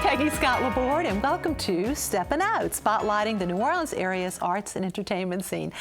I'm Peggy Scott Laborde, and welcome to Steppin Out, spotlighting the New Orleans area's arts and entertainment scene.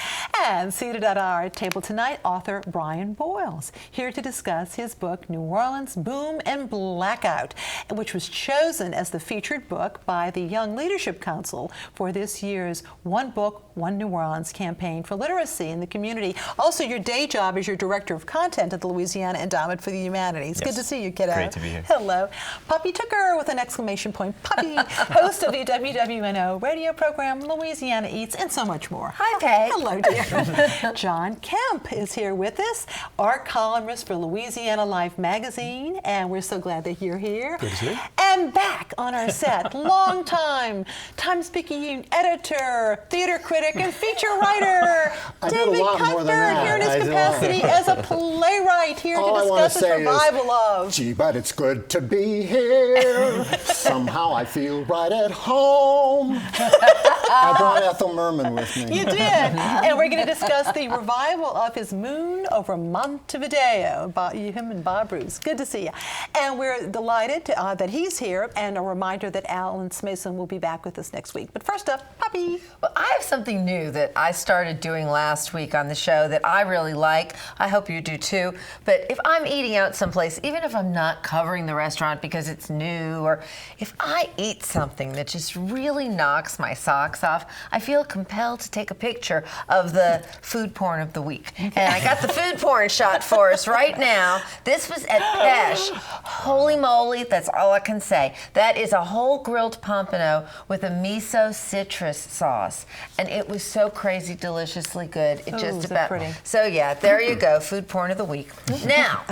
And seated at our table tonight, author Brian Boyles, here to discuss his book, New Orleans Boom and Blackout, which was chosen as the featured book by the Young Leadership Council for this year's One Book, One New Orleans campaign for literacy in the community. Also, your day job is your director of content at the Louisiana Endowment for the Humanities. Yes. Good to see you, kiddo. Great to be here. Hello. Puppy Tucker with an exclamation point. Puppy, host of the WWNO radio program, Louisiana Eats, and so much more. Hi, Peg. Hello, dear. John Kemp is here with us, art columnist for Louisiana Life magazine, and we're so glad that you're here. Good to see you. And back on our set, longtime Times-Picayune editor, theater critic, and feature writer, David Cuthbert, here in his capacity as a playwright, here to discuss the survival of. Gee, but it's good to be here. Somehow I feel right at home. I brought Ethel Merman with me. You did. And we're going to discuss the revival of his Moon over Montevideo, him and Bob Bruce. Good to see you. And we're delighted that he's here, and a reminder that Alan Smason will be back with us next week. But first up, Puppy. Well, I have something new that I started doing last week on the show that I really like. I hope you do too. But if I'm eating out someplace, even if I'm not covering the restaurant because it's new, or if I eat something that just really knocks my socks off, I feel compelled to take a picture of the food porn of the week. And I got the food porn shot for us right now. This was at Pesh. Holy moly, that's all I can say. That is a whole grilled pompano with a miso citrus sauce. And it was so crazy deliciously good. It just about pretty. So yeah, there you go, food porn of the week. Now,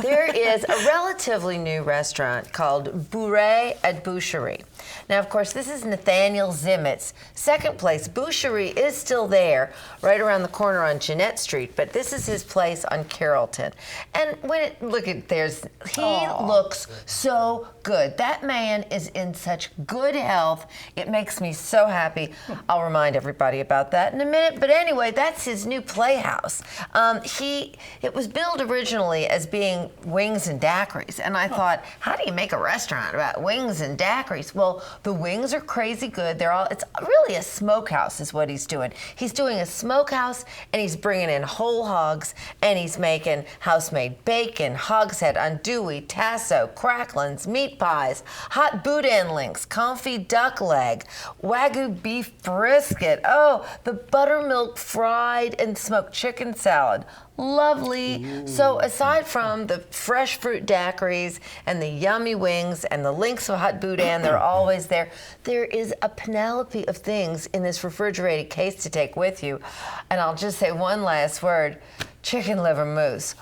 there is a relatively new restaurant called Bourrée at Boucherie. Now, of course, this is Nathaniel Zimmett's second place. Boucherie is still there, right around the corner on Jeanette Street, but this is his place on Carrollton. And look at he looks so good. That man is in such good health. It makes me so happy. I'll remind everybody about that in a minute. But anyway, that's his new playhouse. It was billed originally as being wings and daiquiris, and I thought, how do you make a restaurant about wings and daiquiris? Well, the wings are crazy good. It's really a smokehouse is what he's doing. He's doing a smokehouse, and he's bringing in whole hogs, and he's making house-made bacon, hogshead, andouille, tasso, cracklins, meat pies, hot boudin links, confit duck leg, wagyu beef brisket, the buttermilk fried and smoked chicken salad. Lovely. Ooh. So aside from the fresh fruit daiquiris and the yummy wings and the links of hot boudin, they're always there. There is a panoply of things in this refrigerated case to take with you. And I'll just say one last word. Chicken liver mousse.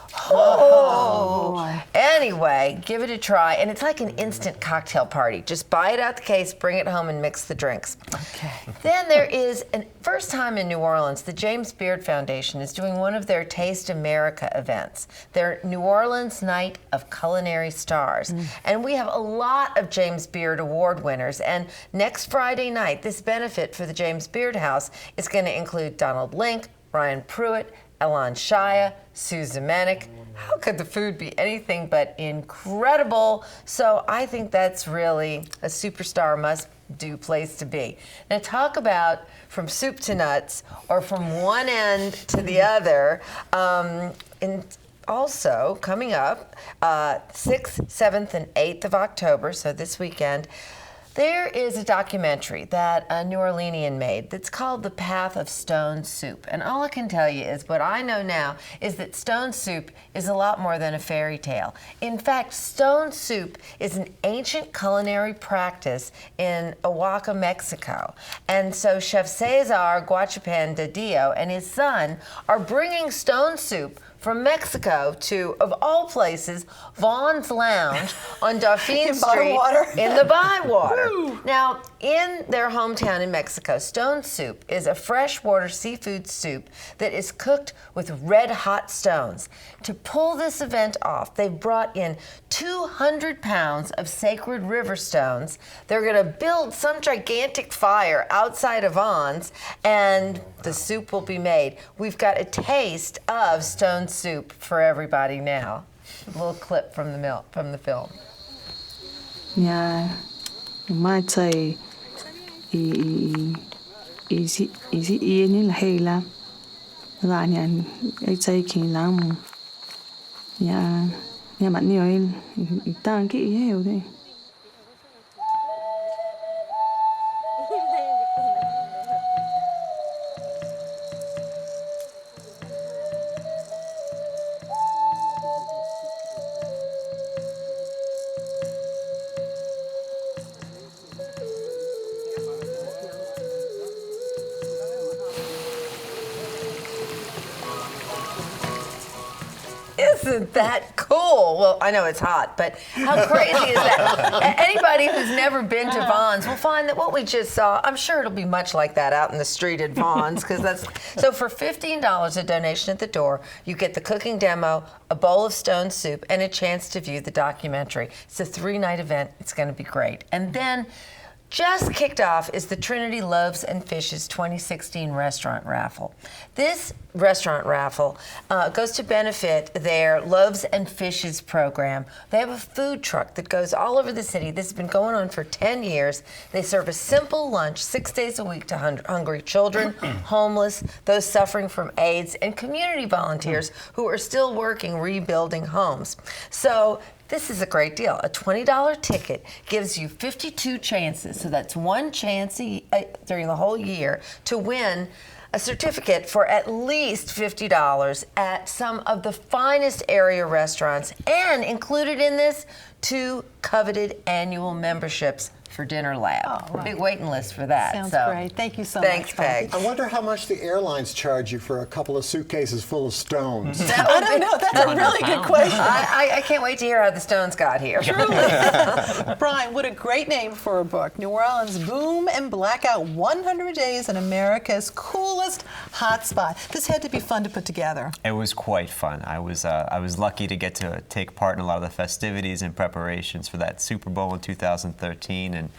Anyway, give it a try. And it's like an instant cocktail party. Just buy it out the case, bring it home, and mix the drinks. Okay. Then there is, first time in New Orleans, the James Beard Foundation is doing one of their Taste America events, their New Orleans Night of Culinary Stars. And we have a lot of James Beard Award winners. And next Friday night, this benefit for the James Beard House is going to include Donald Link, Ryan Pruitt, Elan Shaya, Sue Zemanek. How could the food be anything but incredible? So I think that's really a superstar must-do place to be. Now talk about from soup to nuts, or from one end to the other. And also coming up, 6th, 7th, and 8th of October, so this weekend, there is a documentary that a New Orleanian made that's called The Path of Stone Soup. And all I can tell you is what I know now is that stone soup is a lot more than a fairy tale. In fact, stone soup is an ancient culinary practice in Oaxaca, Mexico. And so Chef Cesar Guachapan de Dio and his son are bringing stone soup from Mexico to, of all places, Vaughn's Lounge on Dauphine Street in the Bywater. Now, in their hometown in Mexico, stone soup is a freshwater seafood soup that is cooked with red-hot stones. To pull this event off, they've brought in 200 pounds of sacred river stones. They're going to build some gigantic fire outside of Vaughn's, and the soup will be made. We've got a taste of stone soup for everybody now. A little clip from the film. Yeah. mai chai i ni la hela la nyan ai chai kin lam ya man ni oi tang ki heo de. Isn't that cool? Well, I know it's hot, but how crazy is that? Anybody who's never been to Vaughn's will find that what we just saw, I'm sure it'll be much like that out in the street at Vaughn's, because that's, so for $15 a donation at the door, you get the cooking demo, a bowl of stone soup, and a chance to view the documentary. It's a 3-night event. It's going to be great. And then, just kicked off is the Trinity Loaves and Fishes 2016 restaurant raffle. This restaurant raffle goes to benefit their Loaves and Fishes program. They have a food truck that goes all over the city. This has been going on for 10 years. They serve a simple lunch 6 days a week to hungry children, homeless, those suffering from AIDS, and community volunteers who are still working rebuilding homes. So this is a great deal. A $20 ticket gives you 52 chances, so that's one chance during the whole year to win a certificate for at least $50 at some of the finest area restaurants, and included in this, 2 coveted annual memberships for Dinner Lab. Oh, right. Big waiting list for that. Sounds so, great. Thank you so thanks, much, Peg. I wonder how much the airlines charge you for a couple of suitcases full of stones. I don't know. That's a really good question. I can't wait to hear how the Stones got here. Brian, what a great name for a book. New Orleans Boom and Blackout, 100 Days in America's Coolest Hotspot. This had to be fun to put together. It was quite fun. I was lucky to get to take part in a lot of the festivities and preparations for that Super Bowl in 2013, and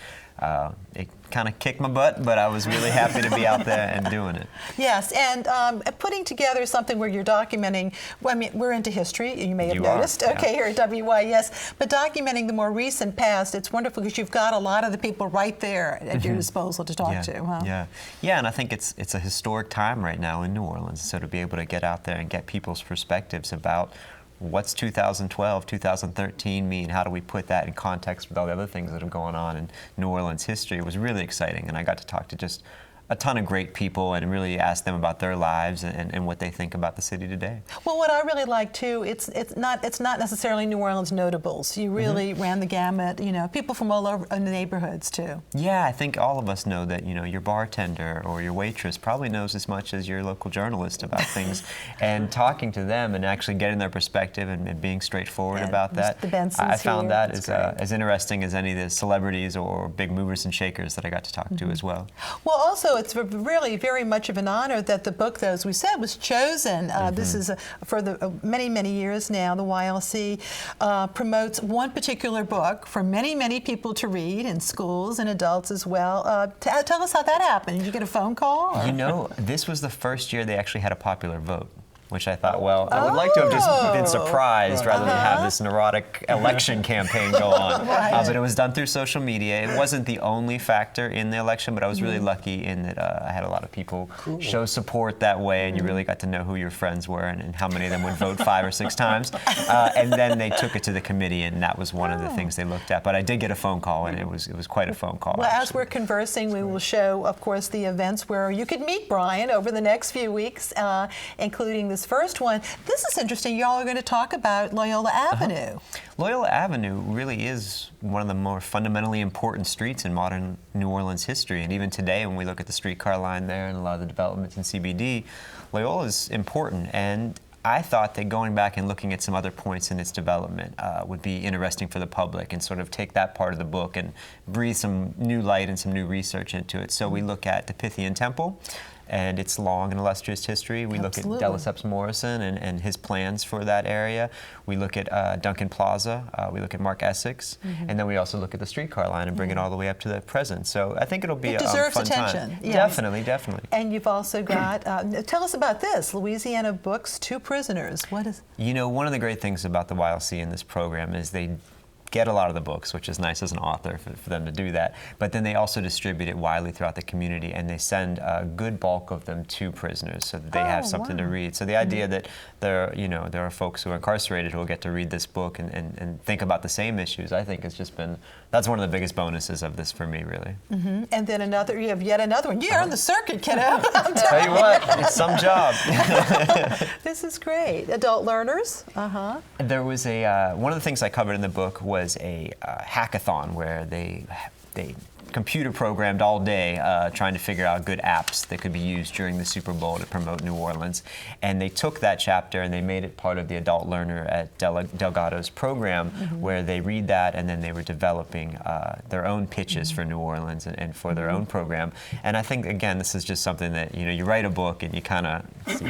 it kind of kicked my butt, but I was really happy to be out there and doing it. Yes, and putting together something where you're documenting, well, I mean, we're into history, you may have noticed, okay, here at WYES, but documenting the more recent past, it's wonderful because you've got a lot of the people right there at your disposal to talk to. Huh? Yeah, and I think it's a historic time right now in New Orleans, so to be able to get out there and get people's perspectives about what's 2012, 2013 mean? How do we put that in context with all the other things that are going on in New Orleans history? It was really exciting, and I got to talk to just a ton of great people and really ask them about their lives and what they think about the city today. Well, what I really like too, it's not necessarily New Orleans notables. You really ran the gamut, you know, people from all over in the neighborhoods too. Yeah, I think all of us know that, you know, your bartender or your waitress probably knows as much as your local journalist about things, and talking to them and actually getting their perspective and being straightforward about that. I found that as interesting as any of the celebrities or big movers and shakers that I got to talk to as well. Well, also, it's really very much of an honor that the book, as we said, was chosen. This is for the many years now. The YLC promotes one particular book for many people to read in schools and adults as well. Tell us how that happened. Did you get a phone call? Or? You know, this was the first year they actually had a popular vote, which I thought, well, I would like to have just been surprised rather than have this neurotic election campaign go on. But it was done through social media. It wasn't the only factor in the election, but I was really lucky in that I had a lot of people show support that way, and you really got to know who your friends were and how many of them would vote 5 or 6 times. And then they took it to the committee, and that was one of the things they looked at. But I did get a phone call, and it was quite a phone call. Well, as we're conversing, we will show, of course, the events where you could meet Brian over the next few weeks, including this first one. This is interesting. Y'all are going to talk about Loyola Avenue. Loyola Avenue really is one of the more fundamentally important streets in modern New Orleans history. And even today, when we look at the streetcar line there and a lot of the developments in CBD, Loyola is important. And I thought that going back and looking at some other points in its development would be interesting for the public and sort of take that part of the book and breathe some new light and some new research into it. So we look at the Pythian Temple and its long and illustrious history. We look at De Lesseps Morrison and his plans for that area. We look at Duncan Plaza. We look at Mark Essex. And then we also look at the streetcar line and bring it all the way up to the present. So I think it'll be a fun time. Yes. Definitely. And you've also got, tell us about this, Louisiana Books, 2 Prisoners. What is? You know, one of the great things about the YLC in this program is they get a lot of the books, which is nice as an author for them to do that. But then they also distribute it widely throughout the community, and they send a good bulk of them to prisoners so that they have something to read. So the idea that there are folks who are incarcerated who will get to read this book and think about the same issues, I think has just been, that's one of the biggest bonuses of this for me, really. And then you have yet another one. You're on the circuit, kiddo. I'm Tell you what, it's some job. This is great. Adult learners. There was one of the things I covered in the book was a hackathon where they computer programmed all day trying to figure out good apps that could be used during the Super Bowl to promote New Orleans. And they took that chapter and they made it part of the adult learner at Delgado's program, where they read that and then they were developing their own pitches for New Orleans and for their own program. And I think, again, this is just something that, you write a book and you kind of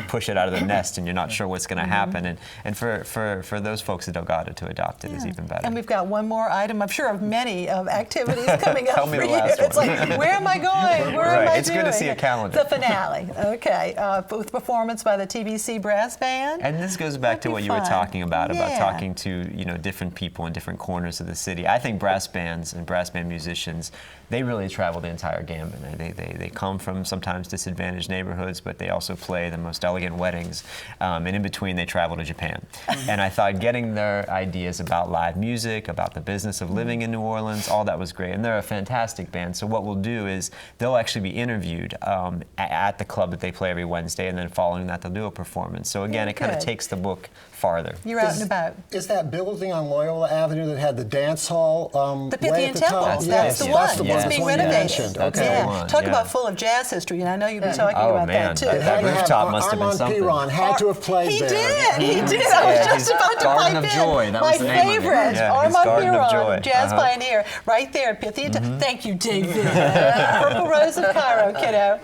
push it out of the nest and you're not sure what's going to happen. And for those folks at Delgado to adopt it is even better. And we've got one more item, I'm sure of many activities coming up Tell me for the you. last It's one. like, where am I going? Where am I It's doing? good to see a calendar. The finale, okay, with performance by the TBC Brass Band. And this goes back to That'd what be you were fun. talking about Yeah. talking to different people in different corners of the city. I think brass bands and brass band musicians, they really travel the entire gambit. They come from sometimes disadvantaged neighborhoods, but they also play the most elegant weddings. And in between, they travel to Japan. And I thought getting their ideas about live music, about the business of living in New Orleans, all that was great. And they're a fantastic band. So what we'll do is they'll actually be interviewed at the club that they play every Wednesday, and then following that, they'll do a performance. So again, it kind of good. takes the book farther. You're out and about. Is that building on Loyola Avenue that had the dance hall The way Pythian at the Temple, top? that's Yes, the one. that's the one. It's That's being the one you renovated. mentioned. That's Okay. the one. Talk yeah. about full of jazz history, and I know you'll be talking Oh, about man, that too. that Had to rooftop have must have been Armand something. Piron had to have played He there. did. He did. I was Yeah, just about to Garden pipe of in. Joy, that My was the name of it. favorite, Yeah, his Armand Garden of Piron, Joy. jazz pioneer, right there at Pythian. Thank you, David. Purple Rose of Cairo, kiddo.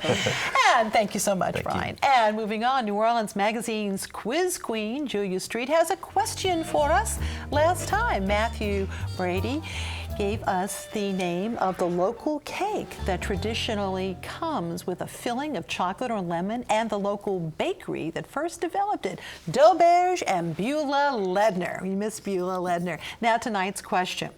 And thank you so much, Brian. And moving on, New Orleans Magazine's quiz queen, Julia Street, has a question for us. Last time, Matthew Brady gave us the name of the local cake that traditionally comes with a filling of chocolate or lemon, and the local bakery that first developed it, Dauberge and Beulah Ledner. We miss Beulah Ledner. Now tonight's question.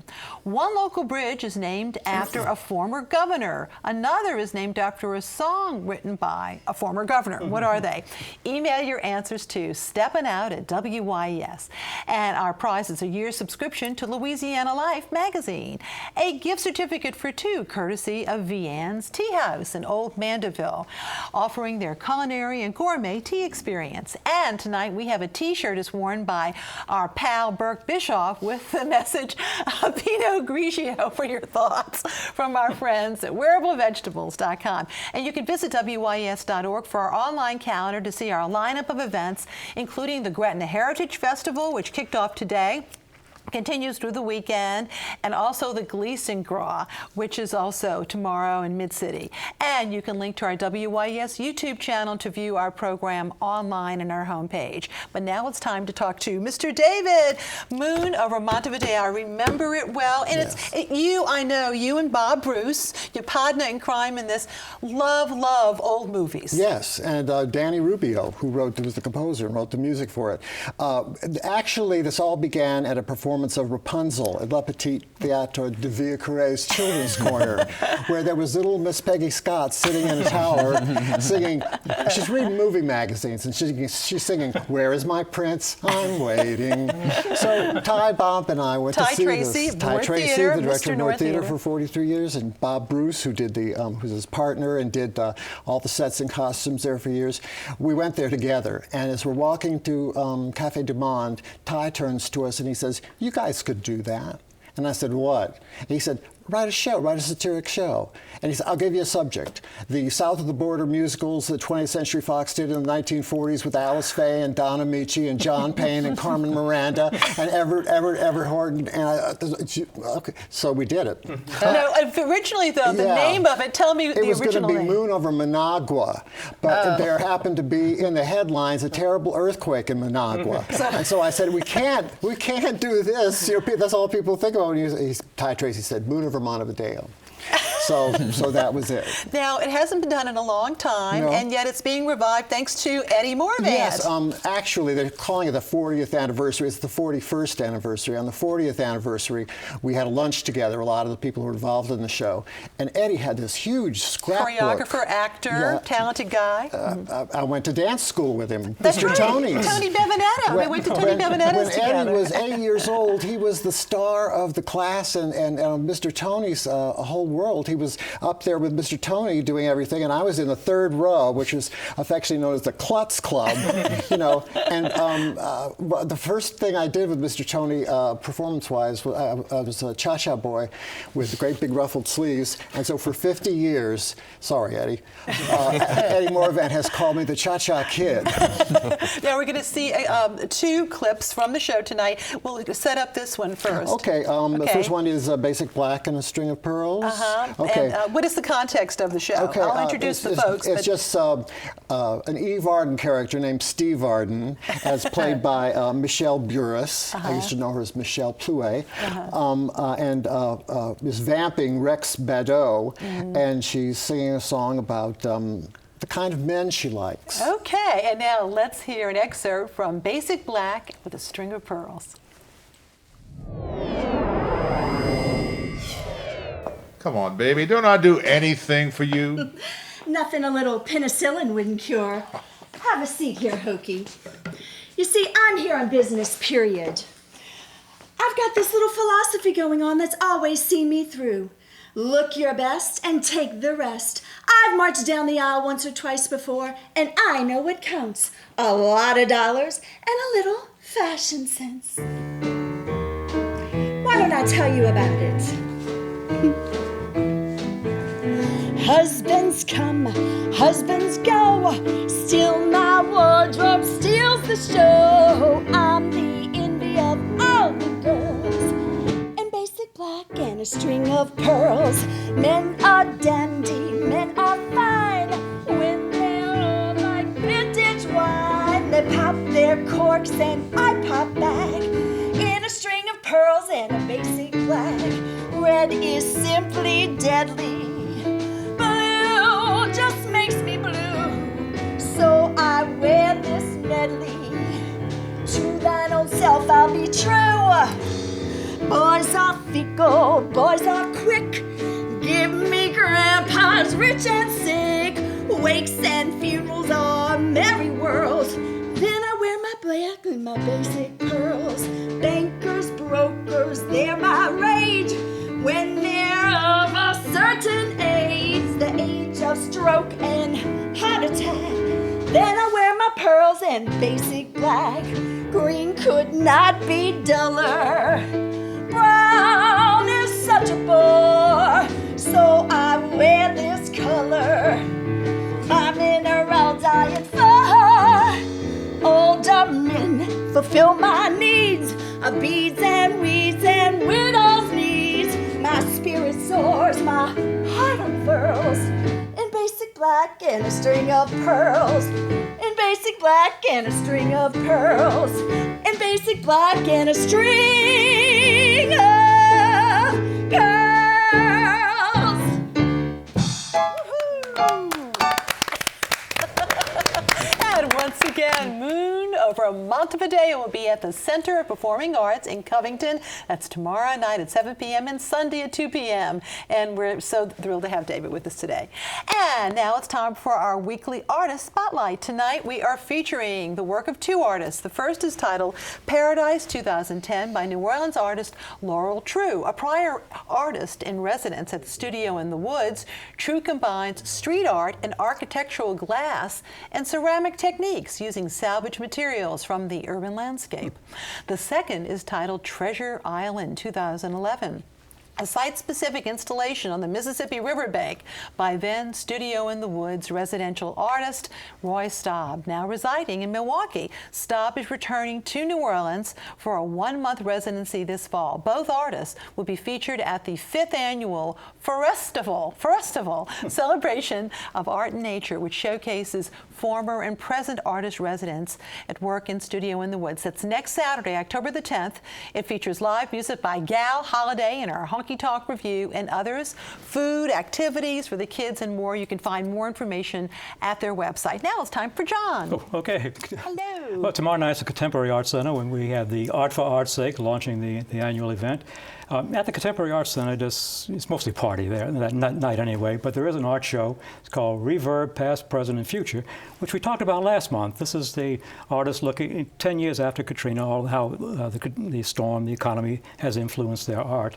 One local bridge is named after a former governor. Another is named after a song written by a former governor. What are they? Email your answers to Steppin Out at WYES. And our prize is a year's subscription to Louisiana Life magazine. A gift certificate for two, courtesy of Vianne's Tea House in Old Mandeville, offering their culinary and gourmet tea experience. And tonight we have a t-shirt is worn by our pal Burke Bischoff with the message, Pinot Grigio for your thoughts, from our friends at wearablevegetables.com. And you can visit WYES.org for our online calendar to see our lineup of events, including the Gretna Heritage Festival, which kicked off today, continues through the weekend, and also the Gleason Gras, which is also tomorrow in Mid-City. And you can link to our WYES YouTube channel to view our program online on our homepage. But now it's time to talk to Mr. David Moon over Montevideo. I remember it well. And Yes. I know you and Bob Bruce, your partner in crime in this, love old movies. Yes, and Danny Rubio, who was the composer and wrote the music for it. Actually, this all began at a performance of Rapunzel at La Petite Theatre de Villecarré's Children's Corner, where there was little Miss Peggy Scott sitting in a tower singing. She's reading movie magazines and she's singing, "Where is my prince? I'm waiting." So Ty, Bob, and I went Ty to see Tracy, this. Ty North Tracy, Theater, the director Mr. of North North Theater Theater. for 43 years, and Bob Bruce, who did who's his partner and did all the sets and costumes there for years. We went there together, and as we're walking to Café du Monde, Ty turns to us and he says, "You guys could do that." And I said, "What?" And he said, "Write a satiric show." And he said, "I'll give you a subject. The South of the Border musicals that 20th Century Fox did in the 1940s with Alice Faye and Don Amici and John Payne and Carmen Miranda and Everett Horton." And okay, so we did it. No, originally, though, the Yeah. name of it, tell me It the was going to original be name. Moon over Managua, but there happened to be in the headlines a terrible earthquake in Managua, and so I said, we can't do this. That's all people think about when Ty Tracy said Moon over Montevideo. So that was it. Now, it hasn't been done in a long time, No. and yet it's being revived thanks to Eddie Morvan. Yes, actually, they're calling it the 40th anniversary. It's the 41st anniversary. On the 40th anniversary, we had a lunch together, a lot of the people who were involved in the show. And Eddie had this huge scrapbook. Choreographer, actor, talented guy. I went to dance school with him. That's Mr. right. Tony's. Tony Bevanetto. They went to Tony Bevanetto's together. When Eddie was 8 years old, he was the star of the class and Mr. Tony's whole world. He was up there with Mr. Tony doing everything, and I was in the third row, which is affectionately known as the Klutz Club, you know. And the first thing I did with Mr. Tony, performance-wise, I was a cha-cha boy with great big ruffled sleeves. And so for 50 years, sorry, Eddie, Eddie Morvan has called me the Cha-Cha Kid. Now we're going to see 2 clips from the show tonight. We'll set up this one first. Okay, the first one is Basic Black and a String of Pearls. Okay. And what is the context of the show? Okay, I'll introduce the folks. It's just an Eve Arden character named Steve Arden, as played by Michelle Burris. I used to know her as Michelle Plouet. And is vamping Rex Badeau, and she's singing a song about the kind of men she likes. Okay, and now let's hear an excerpt from Basic Black with a String of Pearls. Come on, baby. Don't I do anything for you? Nothing a little penicillin wouldn't cure. Have a seat here, Hokey. You see, I'm here on business, period. I've got this little philosophy going on that's always seen me through. Look your best and take the rest. I've marched down the aisle once or twice before, and I know what counts. A lot of dollars and a little fashion sense. Why don't I tell you about it? Husbands come, husbands go, still my wardrobe steals the show. I'm the envy of all the girls, in basic black and a string of pearls. Men are dandy, men are fine, when they're like vintage wine. They pop their corks and I pop back, in a string of pearls and a basic black. Red is simply deadly, just makes me blue, so I wear this medley. To thine own self I'll be true. Boys are fickle, boys are quick. Give me grandpas rich and sick. Wakes and funerals are merry whirls. Then I wear my black and my basic pearls. Bankers, brokers, they're my rage. When they're of a certain age, the age of stroke and heart attack, then I wear my pearls and basic black. Green could not be duller. Brown is such a bore, so I wear this color. My mineral diet for older men, fulfill my needs of beads and weeds and widow's needs. My spirit soars, my heart unfurls, in basic black and a string of pearls. In basic black and a string of pearls. In basic black and a string of pearls. And once again, Moon over Montevideo will be at the Center of Performing Arts in Covington. That's tomorrow night at 7 p.m. and Sunday at 2 p.m. And we're so thrilled to have David with us today. And now it's time for our weekly artist spotlight. Tonight we are featuring the work of 2 artists. The first is titled Paradise 2010 by New Orleans artist Laurel True. A prior artist in residence at the studio in the Woods, True combines street art and architectural glass and ceramic techniques using salvage materials from the urban landscape. The second is titled Treasure Island 2011. A site-specific installation on the Mississippi riverbank by then Studio in the Woods residential artist Roy Staub, now residing in Milwaukee. Staub is returning to New Orleans for a 1-month residency this fall. Both artists will be featured at the 5th annual Forestival celebration of art and nature, which showcases former and present artist residents at work in Studio in the Woods. That's next Saturday, October the 10th. It features live music by Gal Holiday and our honky Honky Tonk Review, and others, food, activities for the kids, and more. You can find more information at their website. Now it's time for John. Oh, okay. Hello. Well, tomorrow night's the Contemporary Arts Center when we have the Art for Art's Sake launching the annual event. At the Contemporary Arts Center, it's mostly party there, that night anyway, but there is an art show. It's called Reverb, Past, Present, and Future, which we talked about last month. This is the artists looking 10 years after Katrina, how the storm, the economy has influenced their art.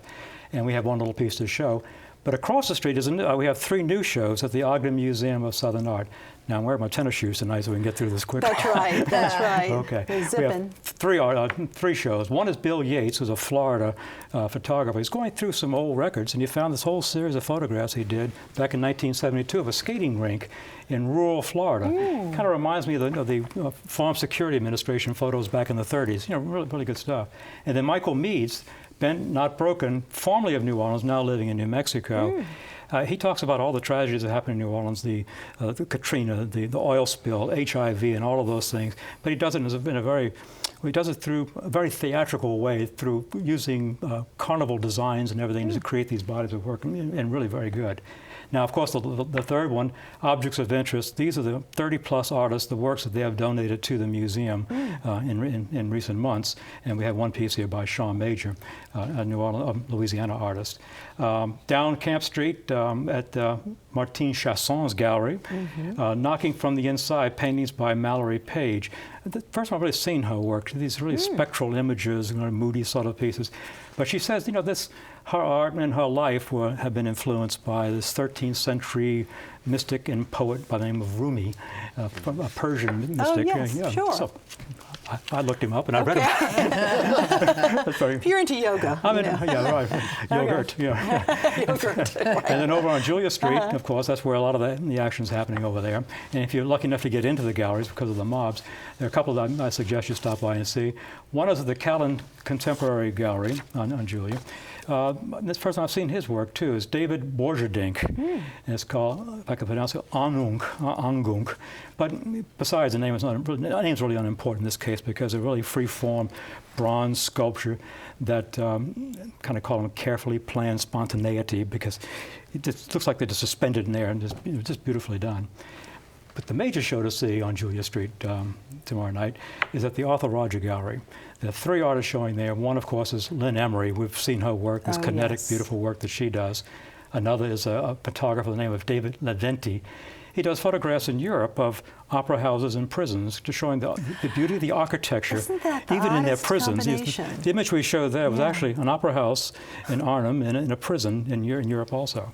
And we have one little piece to show. But across the street, we have 3 new shows at the Ogden Museum of Southern Art. Now, I'm wearing my tennis shoes tonight so we can get through this quickly. That's right, that's right. Okay. We're zipping. We have 3 shows. One is Bill Yates, who's a Florida photographer. He's going through some old records, and he found this whole series of photographs he did back in 1972 of a skating rink in rural Florida. Kind of reminds me of the Farm Security Administration photos back in the 30s. You know, really, really good stuff. And then Michael Meads, Bent Not Broken, formerly of New Orleans, now living in New Mexico. He talks about all the tragedies that happened in New Orleans, the Katrina, the oil spill, HIV, and all of those things. But he does it he does it through a very theatrical way, through using carnival designs and everything to create these bodies of work, and really very good. Now, of course, the third one, Objects of Interest. These are the 30-plus artists, the works that they have donated to the museum in recent months. And we have one piece here by Sean Major, a New Orleans, Louisiana artist. Down Camp Street at Martine Chasson's gallery, Knocking from the Inside, paintings by Mallory Page. The first time I've really seen her work, these really spectral images, moody sort of pieces. But she says, her art and her life have been influenced by this 13th century mystic and poet by the name of Rumi, a Persian mystic. Oh, yes, sure. So I looked him up and I read him. If you're into yoga. Yeah, right. Yogurt. Yeah. Yogurt. And then over on Julia Street, of course, that's where a lot of the action's happening over there. And if you're lucky enough to get into the galleries because of the mobs, there are a couple that I suggest you stop by and see. One is at the Callan Contemporary Gallery on Julia. This person I've seen his work too is David Borgerdink. And it's called, if I can pronounce it, Angung. But besides, the name's really unimportant in this case because they're really free-form bronze sculpture that kind of call them carefully planned spontaneity because it just looks like they're just suspended in there and just beautifully done. But the major show to see on Julia Street tomorrow night is at the Arthur Roger Gallery. There are 3 artists showing there. One, of course, is Lynn Emery. We've seen her work, this kinetic, beautiful work that she does. Another is a photographer by the name of David Leventi. He does photographs in Europe of opera houses and prisons, just showing the beauty of the architecture, Isn't that even in their prisons. combination? The image we showed there was actually an opera house in Arnhem and in a prison in Europe also.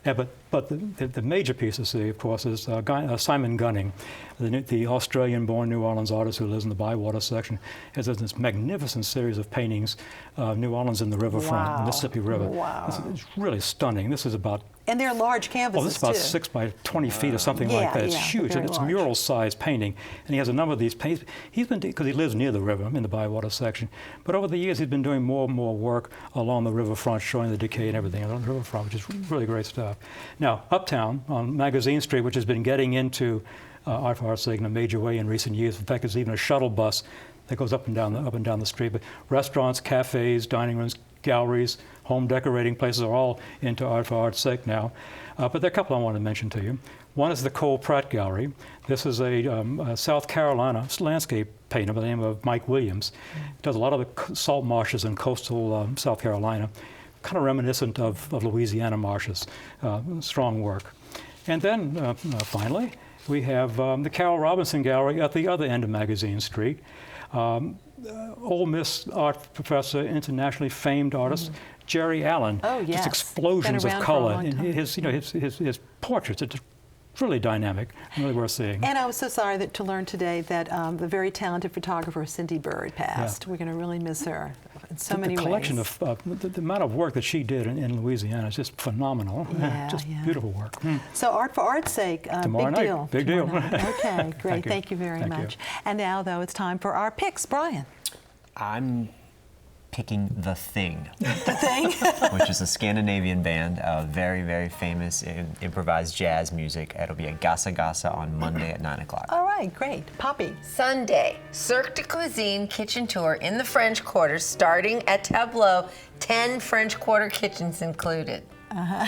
But the major piece to see, of course, is Simon Gunning, the Australian-born New Orleans artist who lives in the Bywater section. Has this magnificent series of paintings of New Orleans in the riverfront, the Mississippi River. Wow. It's really stunning. This is about... And they're large canvases, this is about too. 6 by 20 feet or something like that. It's huge. very It's large. mural-sized painting. And he has a number of these paintings. He's been, because he lives near the river in the Bywater section. But over the years, he's been doing more and more work along the riverfront, showing the decay and everything on the riverfront, which is really great stuff. Now, uptown on Magazine Street, which has been getting into Art for Art's Sake in a major way in recent years. In fact, there's even a shuttle bus that goes up and down the street. But restaurants, cafes, dining rooms, galleries, home decorating places are all into Art for Art's Sake now. But there are a couple I want to mention to you. One is the Cole Pratt Gallery. This is a South Carolina landscape painter by the name of Mike Williams. He does a lot of the salt marshes in coastal South Carolina, kind of reminiscent of Louisiana marshes. Strong work. And then finally, we have the Carol Robinson Gallery at the other end of Magazine Street. Ole Miss art professor, internationally famed artist, Jerry Allen. Oh, yes. Just explosions of Been around for a color long in time. his portraits. It's really dynamic, really worth seeing. And I was so sorry to learn today that the very talented photographer Cindy Bird passed. Yeah. We're going to really miss her in so many the collection ways. of the amount of work that she did in Louisiana is just phenomenal. Just beautiful work. So Art for Art's Sake, Tomorrow big night. deal. Big Tomorrow deal. night. Okay, great. Thank you. Thank you very Thank much. you. And now, though, it's time for our picks. Brian. I'm kicking The Thing. The Thing? Which is a Scandinavian band of very, very famous improvised jazz music. It'll be at Gasa Gasa on Monday at 9 o'clock. All right, great. Poppy. Sunday, Cirque de Cuisine kitchen tour in the French Quarter, starting at Tableau. 10 French Quarter kitchens included.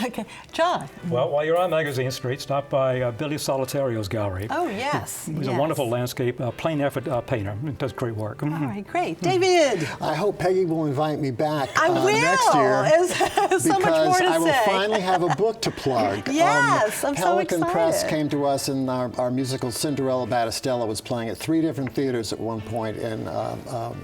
Okay. John. Well, while you're on Magazine Street, stop by Billy Solitario's gallery. Oh, yes. He's a wonderful landscape, plain effort painter. He does great work. All right, great. David. I hope Peggy will invite me back I will. next year. There's so much more to because I will say. finally have a book to plug. Yes, I'm so Pelican excited. Press came to us, and our musical Cinderella Battistella was playing at 3 different theaters at one point in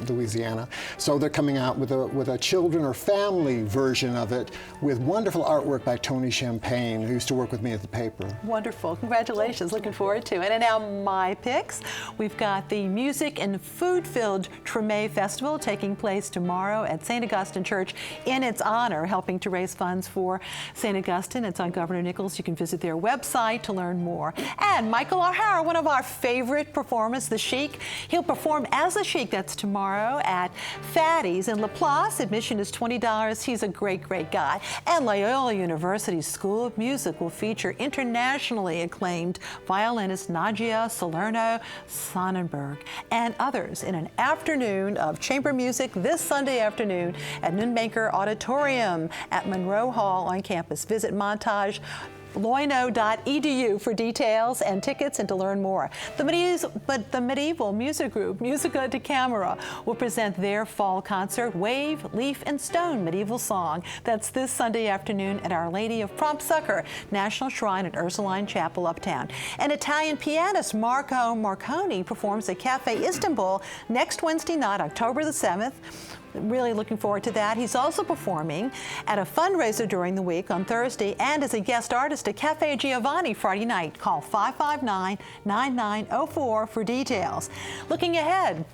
Louisiana. So they're coming out with a children or family version of it with wonderful artwork by Tony Champagne, who used to work with me at the paper. Wonderful. Congratulations. Looking forward to it. And now my picks. We've got the music and food-filled Treme Festival taking place tomorrow at St. Augustine Church in its honor, helping to raise funds for St. Augustine. It's on Governor Nichols. You can visit their website to learn more. And Michael O'Hara, one of our favorite performers, the Chic. He'll perform as the Chic. That's tomorrow at Fatty's in Laplace. Admission is $20. He's a great, great guy. And Loyola University's School of Music will feature internationally acclaimed violinist Nadia Salerno-Sonnenberg and others in an afternoon of chamber music this Sunday afternoon at Nunbanker Auditorium at Monroe Hall on campus. Visit montageloino.edu for details and tickets and to learn more. The medieval music group, Musica da Camera, will present their fall concert, Wave, Leaf, and Stone Medieval Song. That's this Sunday afternoon at Our Lady of Prompt Succor, National Shrine at Ursuline Chapel, Uptown. And Italian pianist Marco Marconi performs at Cafe Istanbul next Wednesday night, October the 7th. Really looking forward to that. He's also performing at a fundraiser during the week on Thursday and as a guest artist at Cafe Giovanni Friday night. Call 559-9904 for details. Looking ahead,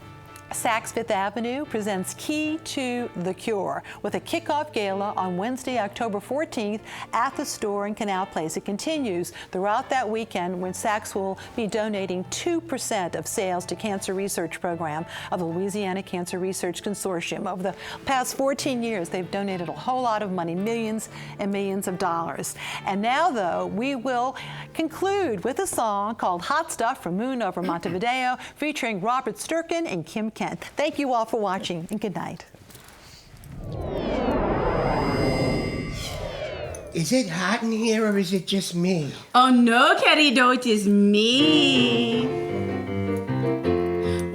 Saks Fifth Avenue presents Key to the Cure with a kickoff gala on Wednesday, October 14th at the store in Canal Place. It continues throughout that weekend when Saks will be donating 2% of sales to cancer research program of the Louisiana Cancer Research Consortium. Over the past 14 years, they've donated a whole lot of money, millions and millions of dollars. And now, though, we will conclude with a song called Hot Stuff from Moon Over Montevideo featuring Robert Sturkin and Kim Kent. Thank you all for watching, and good night. Is it hot in here, or is it just me? Oh no, querido, it is me.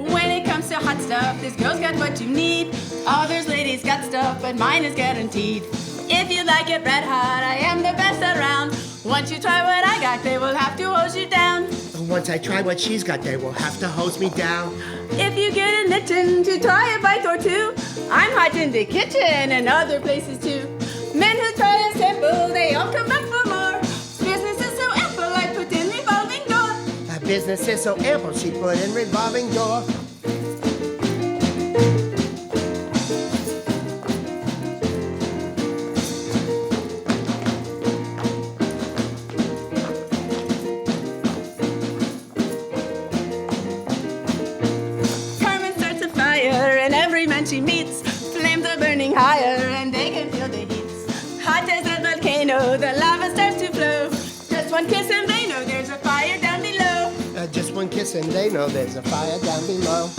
When it comes to hot stuff, this girl's got what you need. Others ladies got stuff, but mine is guaranteed. If you like it red hot, I am the best around. Once you try what I got, they will have to hose you down. Once I try what she's got, they will have to hose me down. If you get an itchin' to try a bite or two, I'm hot in the kitchen and other places too. Men who try a sample, they all come back for more. Business is so ample, I put in revolving door. My business is so ample, she put in revolving door. She meets, flames are burning higher and they can feel the heat. Hot as a volcano, the lava starts to flow. Just one kiss and they know there's a fire down below. Just one kiss and they know there's a fire down below.